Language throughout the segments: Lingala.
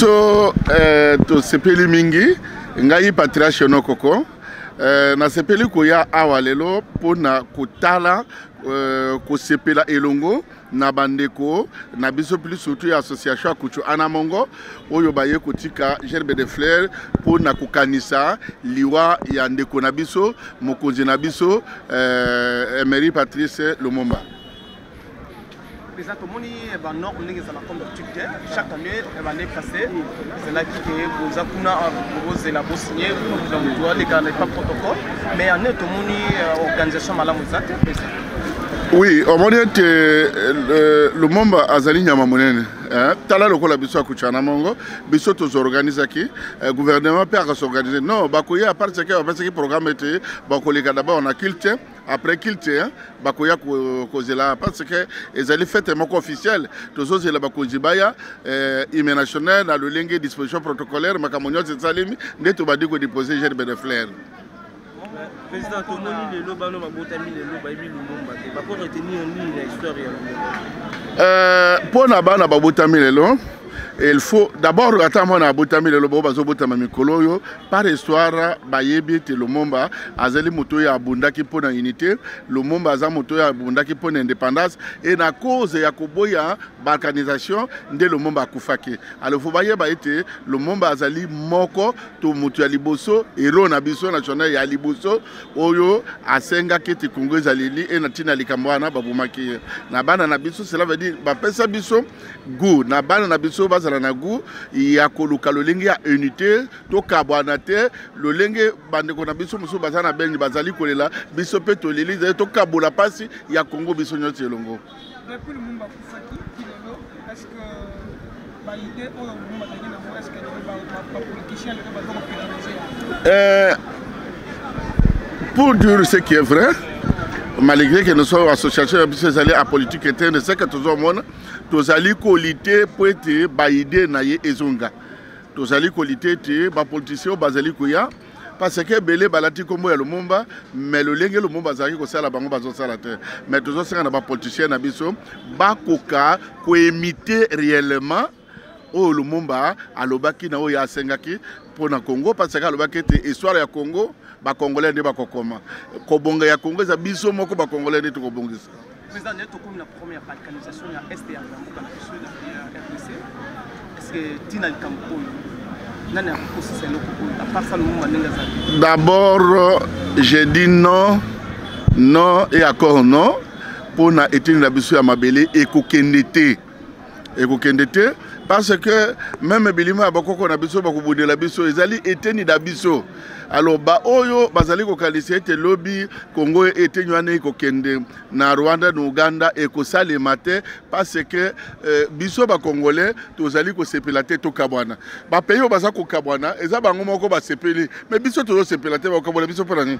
biso to sepeli mingi ngai patriarche nokoko na sepeli koya awa lelo pona kotala kosepela elongo na bandeko na biso plus surtout ya association ya Kuchu Anamongo oyo baye kotika gerbe de fleurs pona kokanisa liwa ya ndeko na biso mokonzi na biso Emery Patrice Lumumba. Chaque année, l'année passée, c'est là que vous avez la signé, vous avez pas protocole, mais en est organisation malamouza. Oui, au moment le Lumumba azali nyama monene. Tala lokola biso ya Kuchu Anamongo, biso to organiser ki gouvernement peut s'organiser. Non, bakoya à part ce que programme était bakoleka d'abord on a culte, après culte bakoya kozela parce que ezali fête moko officielle. Tozo zela bakonjibaya hymne national na lolenge disposition protocolaire makamonyo tsalimi ndeto badi ko déposer gerbe de fleurs. Président Tomoni le lobano mabotami le lobaimi Lumumba te bako retenir ni la histoire ya Lumumba. Pour na bana babotami lelo il faut d'abord attendre na botami lelo bazo botama mikolo yo par histoire bayebi te Lumumba azali moto ya abundaki pona unité Lumumba aza moto ya abundaki pona indépendance et na cause ya koboya balkanisation nde Lumumba akufaki alors faut bayeba ete Lumumba azali moko to moto ya liboso ero na biso national ya liboso oyo asenga kete Congo ezalili et na tina likamwana babumaki na bana na biso cela veut dire ba pesa biso goût na bana na biso bazala na goût ya koluka lolenge ya unité to kabwana te lolenge bandeko na biso muso bazana bengi bazali kolela biso pe to leli to kabola pasi ya Congo biso nyoti elongo depuis le Lumumba kufaki kilelo est-ce que ba idée o Lumumba tagina mo est-ce que ba politicien le ba pérenniser pour dire ce qui est vrai malgré que nous sommes association à politique interne c'est que tout le monde tozali kolite poete ba idée na ye ezonga tozali kolite te ba politicien bazali koya parce que belé balati kombo ya Lumumba mais le lenge Lumumba zaki ko sala bango bazo sala te mais tozo senga na ba politicien na biso ba koka ko imiter réellement o Lumumba alobaki na o ya sengaki pona Congo parce que alobaki te histoire ya Congo ba congolais ne ba kokoma ko bonga ya Congo za biso moko ba congolais ne to ko bongisa. Président, comme la première balkanisation il y a STA RDC est-ce que Tina le Campo d'abord j'ai dit non non et encore non pour na étudier la biso ya mabele et kokendete parce que même bilima bakoko na biso bakubunde la biso ezali eteni da biso alors ba oyo bazali ko kalisi ete lobby Congo eteni wana kokende na Rwanda na Uganda et ko sale matin parce que biso ba congolais tozali ko sepela te to kabwana ba pays baza ko kabwana eza bango moko ba sepeli mais biso tozo sepela te ba kabwana biso pona ni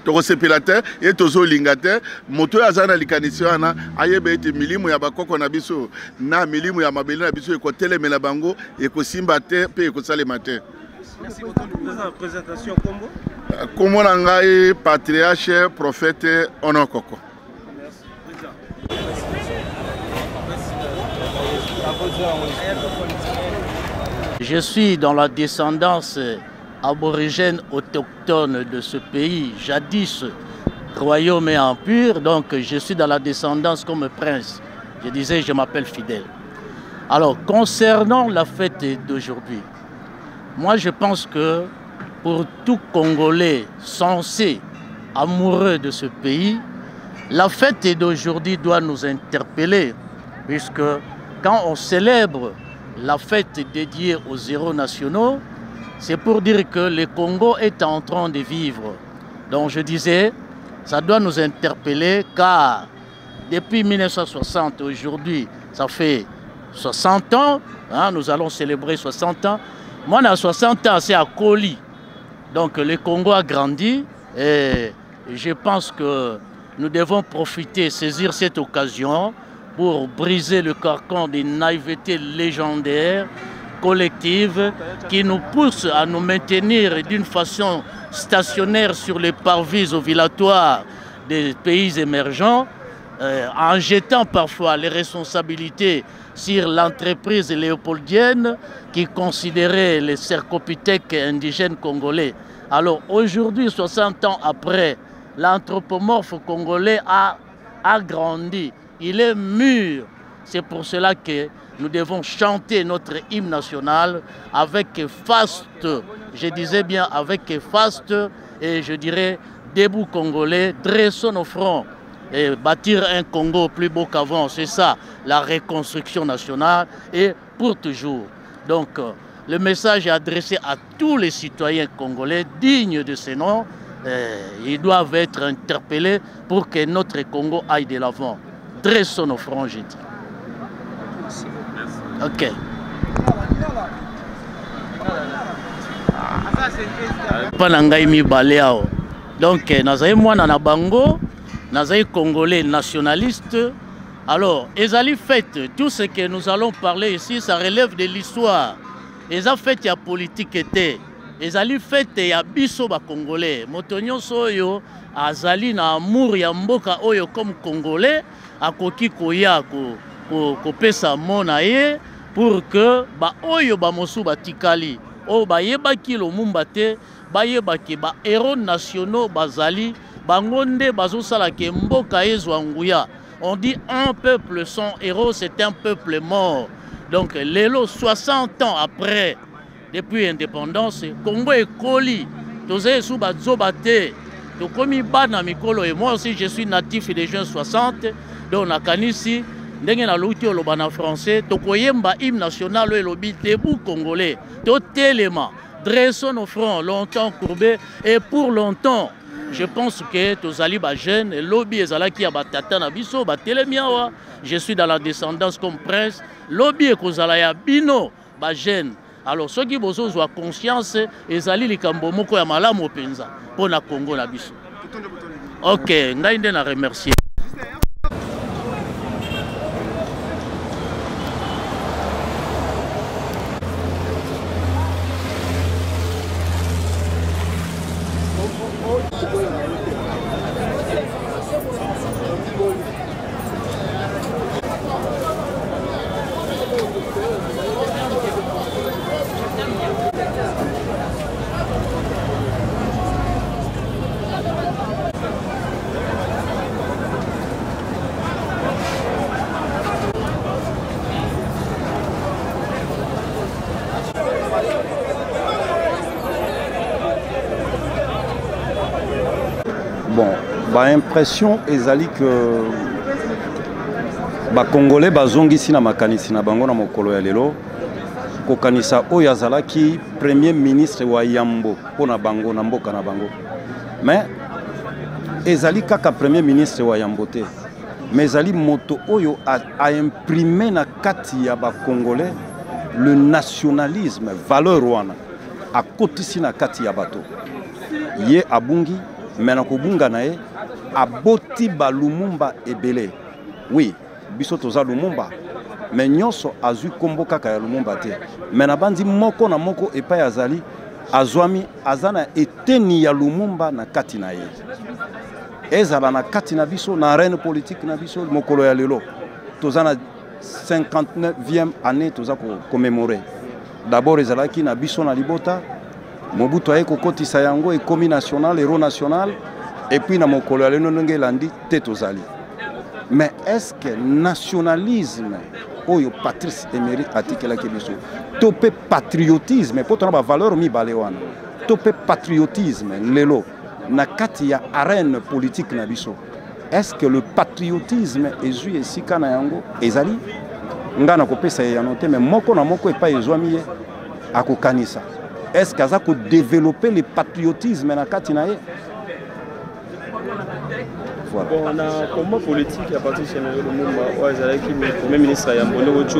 toko sepelate et tozo lingate moto ya zana likanisi wana ayebe ete milimu ya bakoko na biso na milimu ya mabele na biso eko telemela bango eko simba te pe eko salema te. Merci beaucoup président présentation kombo kombo na ngai patriarche prophète Onokoko. Je suis dans la descendance aborigène autochtone de ce pays, jadis royaume et empire, donc je suis dans la descendance comme prince. Je disais, je m'appelle Fidèle. Alors, concernant la fête d'aujourd'hui, moi je pense que pour tout Congolais sensé, amoureux de ce pays, la fête d'aujourd'hui doit nous interpeller, puisque quand on célèbre la fête dédiée aux héros nationaux, c'est pour dire que le Congo est en train de vivre. Donc je disais, ça doit nous interpeller car depuis 1960, aujourd'hui, ça fait 60 ans, hein, nous allons célébrer 60 ans. Moi, à 60 ans, c'est à Koli. Donc le Congo a grandi et je pense que nous devons profiter, saisir cette occasion pour briser le carcan des naïvetés légendaires collective qui nous pousse à nous maintenir d'une façon stationnaire sur les parvis ovulatoires des pays émergents en jetant parfois les responsabilités sur l'entreprise léopoldienne qui considérait les cercopithèques indigènes congolais. Alors aujourd'hui, 60 ans après, l'anthropomorphe congolais a grandi, il est mûr. C'est pour cela que nous devons chanter notre hymne national avec faste, je disais bien avec faste, et je dirais debout congolais, dressons nos fronts et bâtir un Congo plus beau qu'avant. C'est ça, la reconstruction nationale et pour toujours. Donc, le message est adressé à tous les citoyens congolais dignes de ces noms. Ils doivent être interpellés pour que notre Congo aille de l'avant. Dressons nos fronts, j'ai dit. Ok. Donc, nazaï mwana na bango, nazaï congolais nationaliste. Alors, ezali fait, tout ce que nous allons parler ici, ça relève de l'histoire. Eza fait ya politique était. Ezali fait ya biso ba congolais. Motonyo soyo azali na amour ya mboka oyo comme congolais, akoki koya ko pesa mona ye pour que ba oyo ba mosu batikali o ba yebaki lo mumba te ba yebaki ba héros nationaux bazali bangonde bazosala ke mboka ezwa nguya. On dit un peuple sans héros, c'est un peuple mort. Donc, l'élo 60 ans après, depuis l'indépendance, Congo est coli. Tozé sous bazobate, to komi bana mikolo et moi aussi je suis natif des juin 60. Donc na kanisi ndenge na luti olobana français, to koyemba hymne national et lobi debout congolais. To téléma, dressons nos fronts longtemps courbés et pour longtemps. Je pense que tozali ba jeune lobby ezalaki ya batata na biso ba telemiawa. Je suis dans la descendance comme prince. Lobby ekozala ya bino ba jeune. Alors ceux qui bozo zwa conscience ezali likambo moko ya malamu penza pona Congo na biso. OK, ngai nde na remercier. Bon, impression ezali que Congolais bazongisi na makanisi na bango na mokolo ya lelo kokanisa oyo azalaki premier ministre wa Yambo pona bango na mboka na bango. Mais ezali kaka premier ministre wa Yambo te. Mais ezali moto oyo a imprimé na kati ya ba Congolais le nationalisme, valeur wana a kotisi na kati ya bato. Ye abungi mena kobunga na ye aboti ba Lumumba ebele. Oui, biso toza Lumumba, mais nyonso azui kombo kaka ya Lumumba te. Mena bandi moko na moko epai azali azwami azana eteni ya Lumumba na kati na ye. Ezala na kati na biso na arène politique na biso mokolo ya lelo. Toza na 59e année toza ko commémorer. D'abord ezalaki na biso na libota Mobutu aye kokotisa yango ekomi national, héros national, et puis na mokolo aleno ndenge landi te tozali. Mais est-ce que nationalisme oyo Patrice Emery atikela ke biso topé patriotisme poto na ba valeur mi balewana topé patriotisme lelo na kati ya arène politique na biso? Est-ce que le patriotisme ezui esika na yango ezali ngana kopesa ya note mais moko na moko epa ezwami ye akokanisa? Est-ce qu'il faut développer le patriotisme dans le voilà. Bon, on a combat politique à partir de Lumumba, le Premier ministre a Yambo,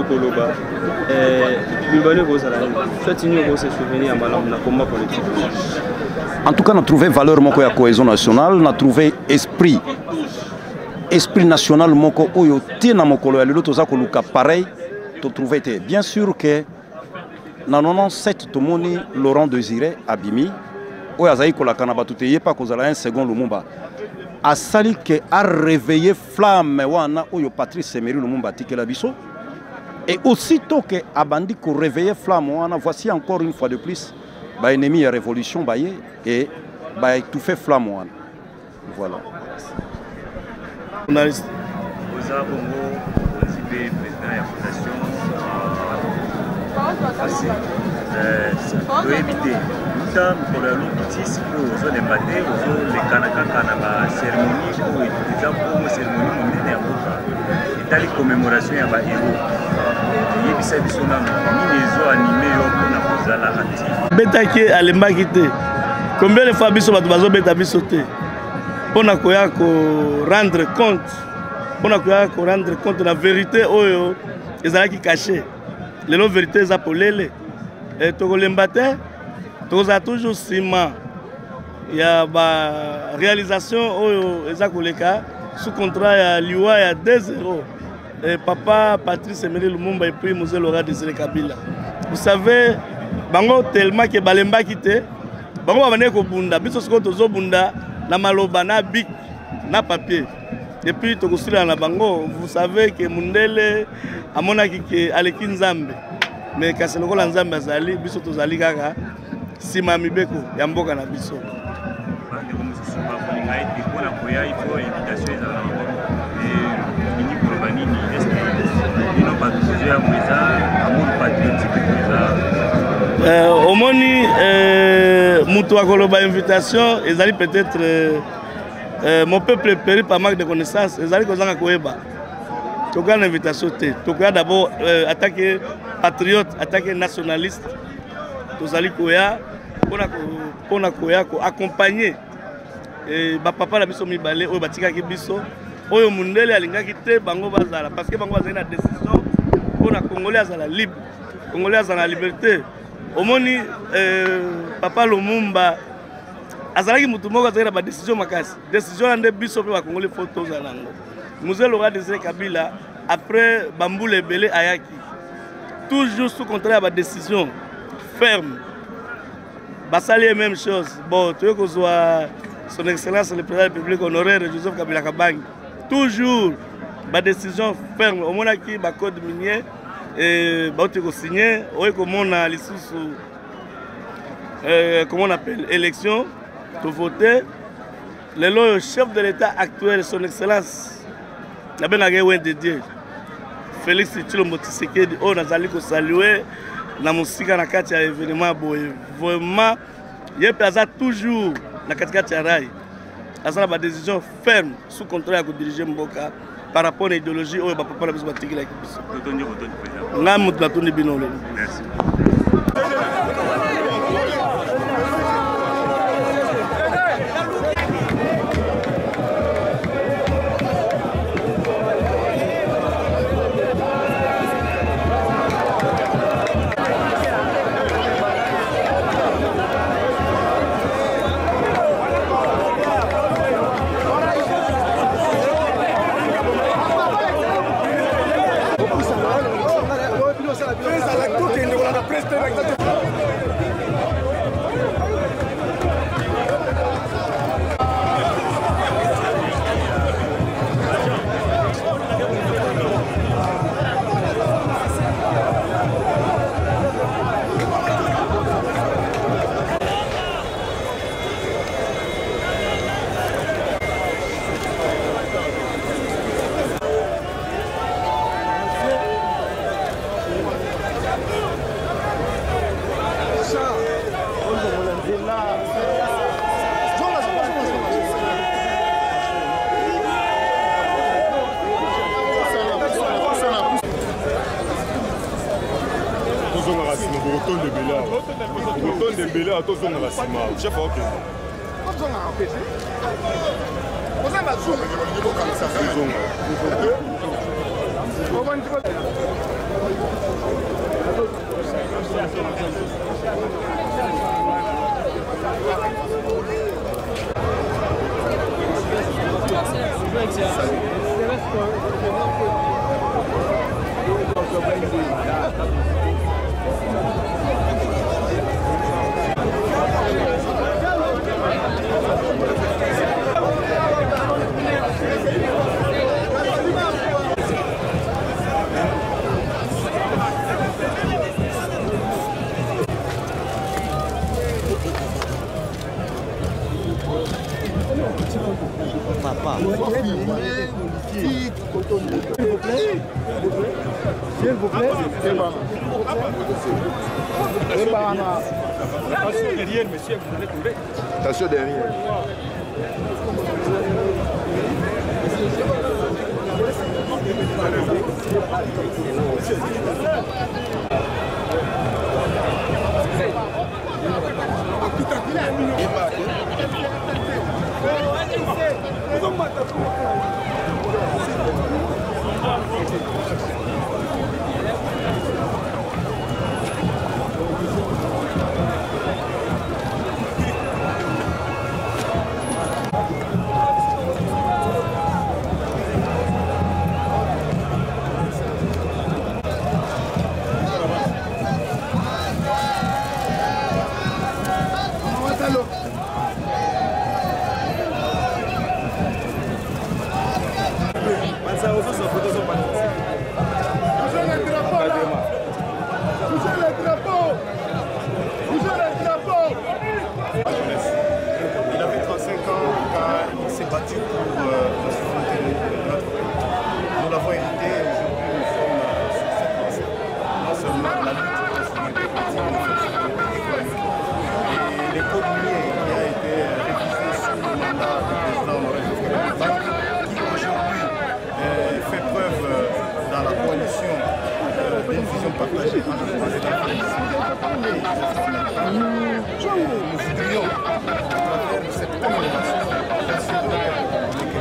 Koloba, et combat politique. En tout cas, on a trouvé valeur de la cohésion nationale, on a trouvé esprit national, moko oyo tina mokolo ya lelo toza koluka pareil, to trouvé te. Bien sûr que na 97 tomoni Laurent Désiré Abimi oyo azali kolaka na bato te ye pa kozala un second Lumumba. asali ke a réveillé flamme wana oyo Patrice Emery Lumumba atikela biso. Et aussitôt que abandi ko réveiller flamme wana, voici encore une fois de plus ba ennemi à révolution baye et ba étouffer flamme wana. Voilà. Journaliste. Oza Bongo, président de la fondation. Pour éviter, nous avons petit pour les matés, les canacans, la cérémonie, pour les cérémonies mondiales à Boka. Et les commémorations à Héros. Il y a des personnes qui sont animées pour la active. Betake alembakite. Combien de fois biso batu bazo beta biso te? Pona koya ko rendre compte. Pona koya ko rendre compte de la vérité oyo ezalaki caché. Lelo vérité eza polele. Et tokolemba te, toza toujours sima. Ya ba réalisation oyo eza koleka sous contrat ya liwa ya 2-0. Papa Patrice Emery Lumumba et puis Mosé Laurent Désiré Kabila. Vous savez, bango tellement que balemba quitté, bango bavane ko bunda, biso siko tozo bunda na maloba na bic na papier. Depuis tokosila na bango, vous savez que Mundele amona ki aleki Nzambe. Mais kasi lokola Nzambe azali, biso tozali kaka sima mibeko ya mboka na biso. Bande ko mususu ba kolinga eti pona koya ifo invitation ezala na Omoni Moutou Akoloba invitation, ils allaient peut-être mon peuple péri par manque de connaissances, ils allaient kozanga koeba. Toka une invitation té. Toka d'abord attaquer patriote, attaquer nationaliste. Tozali koya pona koya ko accompagner ba papa la biso mibale oyo batika ki biso. Oyo Mundele alingaki te bango bazala parce que bango bazali na décision pour na Congolais azala libre, Congolais azala liberté. Omoni papa Lumumba azalaki mutu moko azali na ba décision makasi. Décision ande biso pe ba Congolais photo zanango. Mosé Laurent Désiré Kabila après Bamboule Belé ayaki toujours sous contrat ba décision ferme. Basali la même chose. Bon, tu veux que soit son excellence le président de la République honoraire Joseph Kabila Kabangi. Toujours, ma décision ferme. Au moins, qui ma code minier et bah signé. Comme on a comment on appelle élection, pour voter. Le chef de l'État actuel, son excellence, la bien de Dieu, Félix Tshilombo Tshisekedi, on a salué la musique na kati ya événement boye. Vraiment, il y a toujours na kati ya rail. Azala ba décision ferme sous contrat à diriger Mboka par rapport à l'idéologie où papa la biso batiki la biso. Nga mutu na toni binolo. Merci. Chef, ok. S'il vous plaît. Attention derrière, monsieur, vous allez tomber. Attention derrière.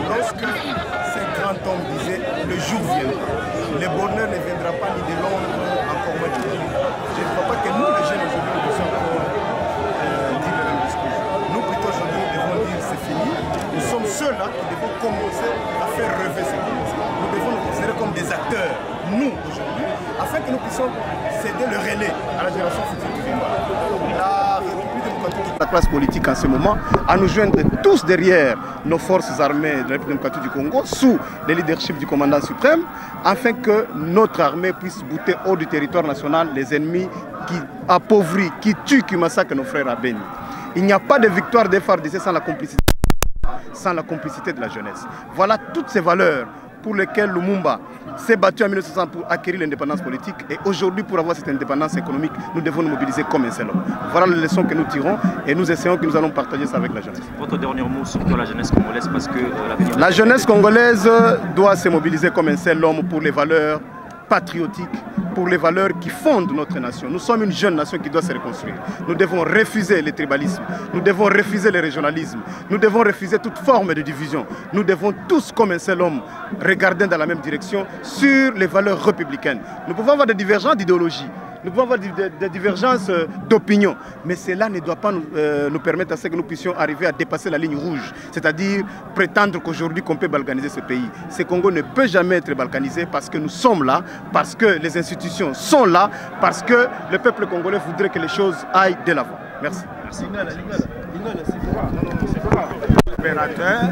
Lorsque ces grands hommes disaient le jour viendra, le bonheur ne viendra pas ni de Londres, encore moins de Paris. Je ne crois pas que nous, les jeunes aujourd'hui, nous puissions encore dire le même discours. Nous, plutôt aujourd'hui, nous devons dire c'est fini. Nous sommes ceux-là qui devons commencer à faire rêver ces pays. Nous devons nous considérer comme des acteurs, nous, aujourd'hui, afin que nous puissions céder le relais à la génération future qui viendra. La classe politique en ce moment à nous joindre tous derrière nos forces armées de la République démocratique du Congo sous le leadership du commandant suprême afin que notre armée puisse bouter hors du territoire national les ennemis qui appauvrit, qui tuent, qui massacrent nos frères à Beni. Il n'y a pas de victoire des FARDC sans la complicité de la jeunesse. Voilà toutes ces valeurs pour lesquelles Lumumba s'est battu en 1960 pour acquérir l'indépendance politique et aujourd'hui pour avoir cette indépendance économique, nous devons nous mobiliser comme un seul homme. Voilà les leçons que nous tirons et nous essayons que nous allons partager ça avec la jeunesse. Votre dernier mot sur la jeunesse congolaise parce que la jeunesse congolaise doit se mobiliser comme un seul homme pour les valeurs patriotiques, pour les valeurs qui fondent notre nation. Nous sommes une jeune nation qui doit se reconstruire. Nous devons refuser le tribalisme, nous devons refuser le régionalisme, nous devons refuser toute forme de division. Nous devons tous, comme un seul homme, regarder dans la même direction sur les valeurs républicaines. Nous pouvons avoir des divergences d'idéologie, nous pouvons avoir des divergences d'opinion, mais cela ne doit pas nous permettre à ce que nous puissions arriver à dépasser la ligne rouge, c'est-à-dire prétendre qu'aujourd'hui qu'on peut balkaniser ce pays. Ce Congo ne peut jamais être balkanisé parce que nous sommes là, parce que les institutions sont là, parce que le peuple congolais voudrait que les choses aillent de l'avant. Merci. Merci. L'opérateur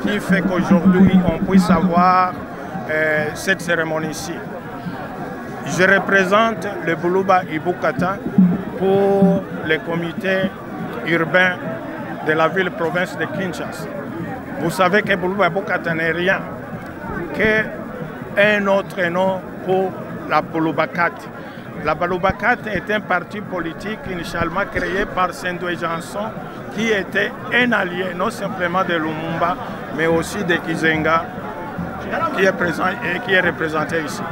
qui fait qu'aujourd'hui on puisse avoir cette cérémonie ici. Je représente le Buluba Ibukata pour le comité urbain de la ville-province de Kinshasa. Vous savez que Buluba Ibukata n'est rien qu'un autre nom pour la Bulubakat. La Bulubakat est un parti politique initialement créé par Sendwe Janson qui était un allié non simplement de Lumumba mais aussi de Kizenga qui est présent et qui est représenté ici.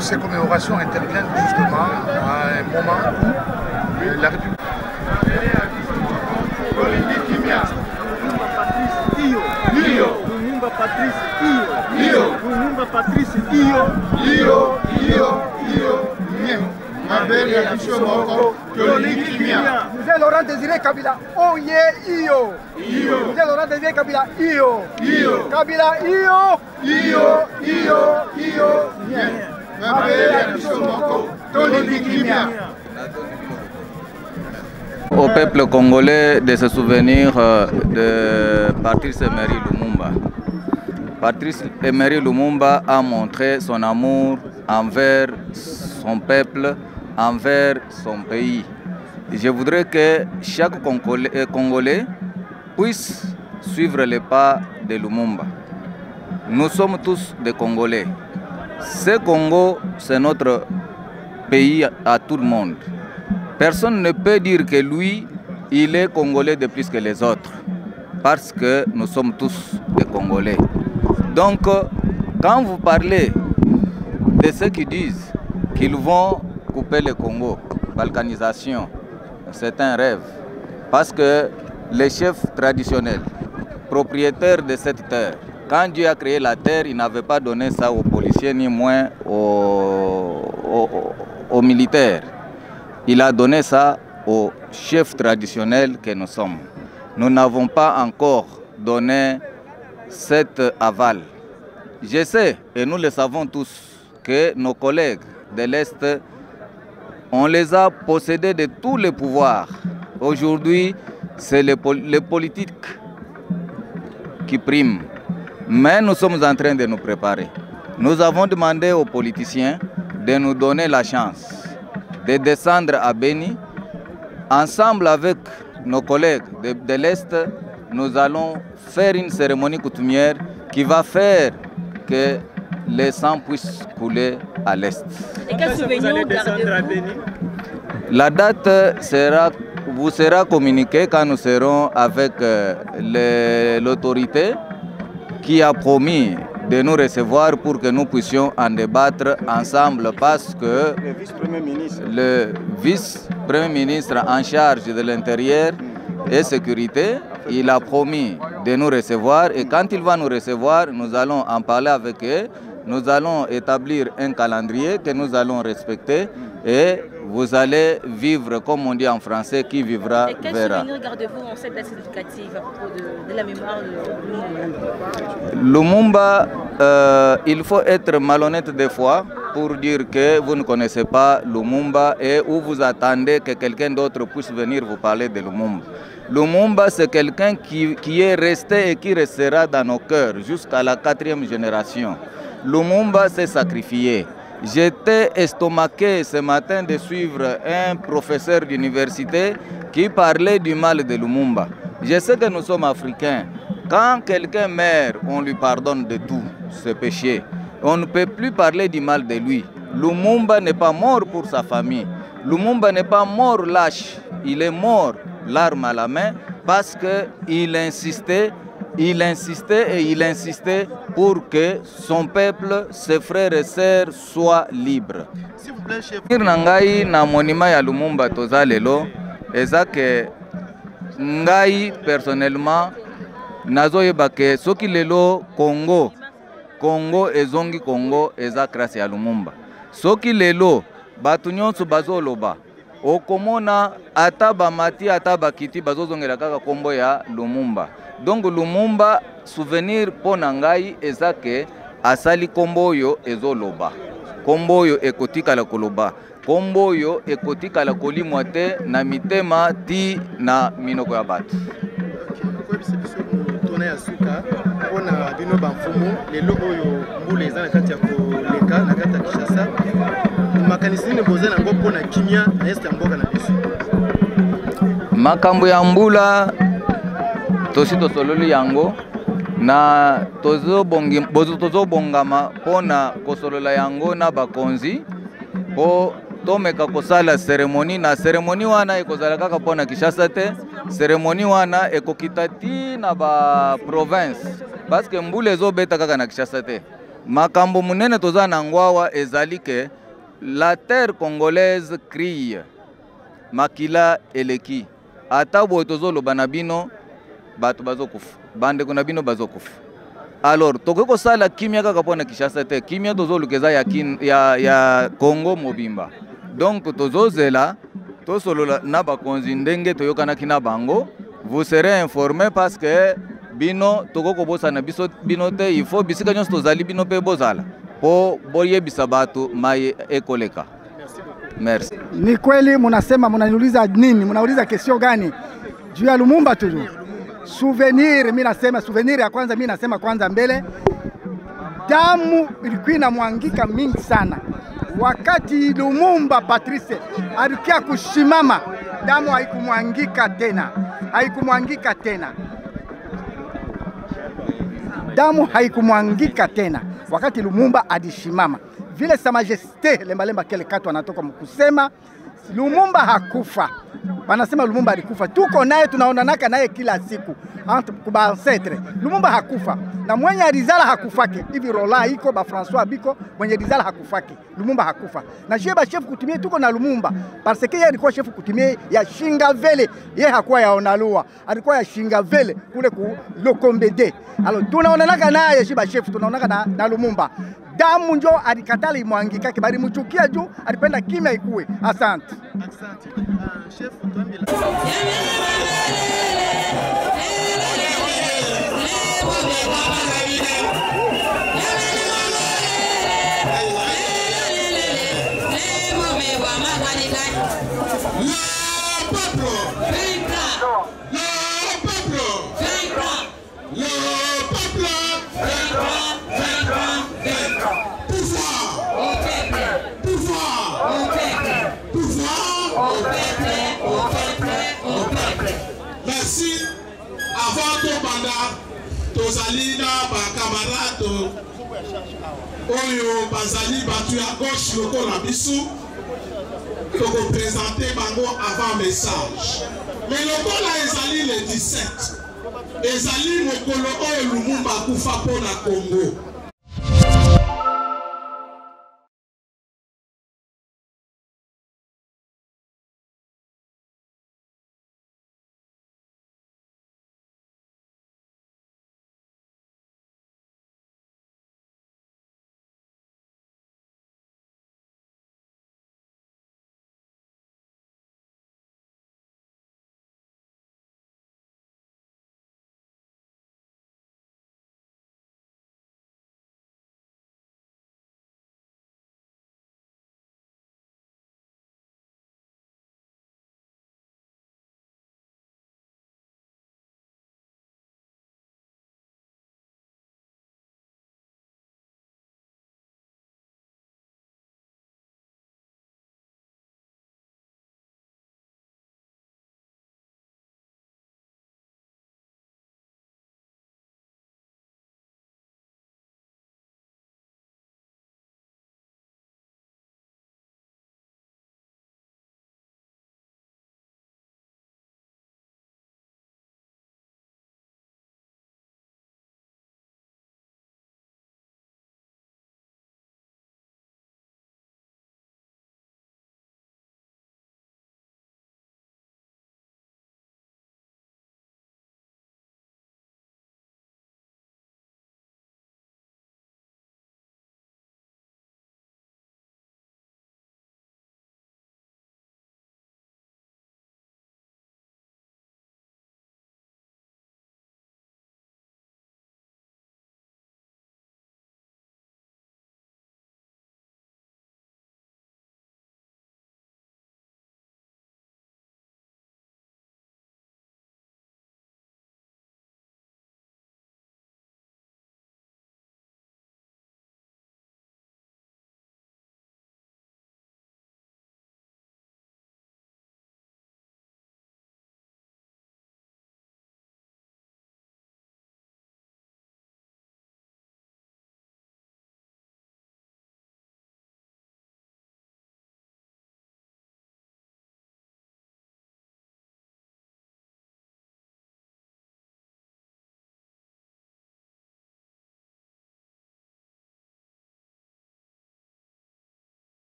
Ces commémorations interviennent justement à un moment où la République... Mzee Laurent Désiré Kabila, Oye Iyo. Mzee Laurent Désiré Kabila, Iyo. Kabila, Iyo. Au peuple congolais de se souvenir de Patrice Emery Lumumba. Patrice Emery Lumumba a montré son amour envers son peuple, envers son pays. Je voudrais que chaque Congolais puisse suivre les pas de Lumumba. nous sommes tous des Congolais. Ce Congo, c'est notre pays à tout le monde. Personne ne peut dire que lui, il est Congolais de plus que les autres, parce que nous sommes tous des Congolais. Donc, quand vous parlez de ceux qui disent qu'ils vont couper le Congo, balkanisation, c'est un rêve, parce que les chefs traditionnels, propriétaires de cette terre, quand Dieu a créé la terre, il n'avait pas donné ça aux policiers, ni moins aux militaires. Il a donné ça aux chefs traditionnels que nous sommes. Nous n'avons pas encore donné cet aval. Je sais, et nous le savons tous, que nos collègues de l'Est, on les a possédés de tous les pouvoirs. Aujourd'hui, c'est les politiques qui priment. Mais nous sommes en train de nous préparer. Nous avons demandé aux politiciens de nous donner la chance de descendre à Beni. Ensemble avec nos collègues de l'Est, nous allons faire une cérémonie coutumière qui va faire que le sang puisse couler à l'Est. Et quel souvenir vous descendre à Beni? La date vous sera communiquée quand nous serons avec l'autorité qui a promis de nous recevoir pour que nous puissions en débattre ensemble, parce que le vice-premier ministre en charge de l'intérieur et sécurité, il a promis de nous recevoir, et quand il va nous recevoir, nous allons en parler avec eux, nous allons établir un calendrier que nous allons respecter, et vous allez vivre, comme on dit en français, qui vivra verra. Et quel souvenir gardez-vous en cette date significative à propos de la mémoire de Lumumba? Lumumba, il faut être malhonnête des fois pour dire que vous ne connaissez pas Lumumba et où vous attendez que quelqu'un d'autre puisse venir vous parler de Lumumba. Lumumba, c'est quelqu'un qui est resté et qui restera dans nos cœurs jusqu'à la 4e génération. Lumumba s'est sacrifié. J'étais estomaqué ce matin de suivre un professeur d'université qui parlait du mal de Lumumba. Je sais que nous sommes africains. Quand quelqu'un meurt, on lui pardonne de tout ses péchés. On ne peut plus parler du mal de lui. Lumumba n'est pas mort pour sa famille. Lumumba n'est pas mort lâche. Il est mort l'arme à la main parce qu'il insistait. Il insistait pour que son peuple, ses frères et sœurs, soient libres. S'il vous plaît, chef. Ngai na monima ya Lumumba toza lelo eza ke ngai personnellement nazoyeba ke soki lelo Congo ezongi Congo eza grâce ya Lumumba. Soki lelo batu nyonso bazoloba okomona ata bamati ata bakiti bazozongela kaka kombo ya Lumumba. Donc Lumumba, souvenir pona ngai eza ke asali kombo oyo ezoloba. Kombo oyo ekotika la koloba. Kombo oyo ekotika la kolimwa te na mitema ti na minoko ya batu. Tourner à Souka, on a bino banfumo, les logos oyo mbule eza na kati ya koleka na kati ya Kinshasa. Makanisi ne boza na ngopo na kimia na este mboka na biso. Makambo ya mbula tosi tosololi yango na tozobongama pona kosolola yango na bakonzi po tomeka kosala cérémonie na cérémonie wana ekozala kaka pona Kinshasa te. Cérémonie wana ekokita ti na ba province parce que mbula ezobeta kaka na Kinshasa te. Makambo munene toza na ngwawa ezali ke la terre congolaise crie makila eleki ata boye tozoloba na bino bato bazokufa bandeko na bino bazokufa. Alors tokoki kosala kimia kaka pona Kinshasa te, kimia tozoluka eza ya Congo mobimba. Donc tozozela tosolola na bakonzi ndenge toyokanaki na bango. Vous serez informés parce que bino tokoki kobosana biso bino te, il faut bisika nyonso tozali bino pe bozala po boyebisa bato mai ekoleka. Merci. Ni kweli munasema, munaniuliza nini? Munauliza kesio gani? Juu ya Lumumba tu. Souvenir, mimi nasema souvenir ya kwanza, mimi nasema kwanza mbele damu ilikuwa inamwangika mingi sana. Wakati Lumumba Patrice alikia kushimama, damu haikumwangika tena. damu haikumwangika tena wakati Lumumba alishimama. Vile Sa Majesté Lemba Kele Kato anatoka mkusema Lumumba hakufa. Wanasema Lumumba alikufa. Tuko naye, tunaonanaka naye kila siku kuba ancêtre. Lumumba hakufa. Na mwenye alizala hakufake. Hivi Rola iko ba François Biko mwenye alizala hakufake. Lumumba hakufa. Na jeba chef kutumie tuko na Lumumba parce que yeye alikuwa chef kutumie ya Shingavele. Yeye hakuwa ya Onalua. Alikuwa ya Shingavele kule ku Lokombede. Alors tunaonanaka naye jeba chef, tunaonaka na Lumumba. Damu njo alikatala imwangika kibali mchukia juu alipenda kimya ikuwe. Asante. Asante. Chef tuambie. Merci. Avant ton mandat, tozali na ba camarade oyo bazali batu à gauche lokola biso toko présenter bango avant message. Mais lokola ezali le 17 ezali mokolo oyo Lumumba kufa pona Congo.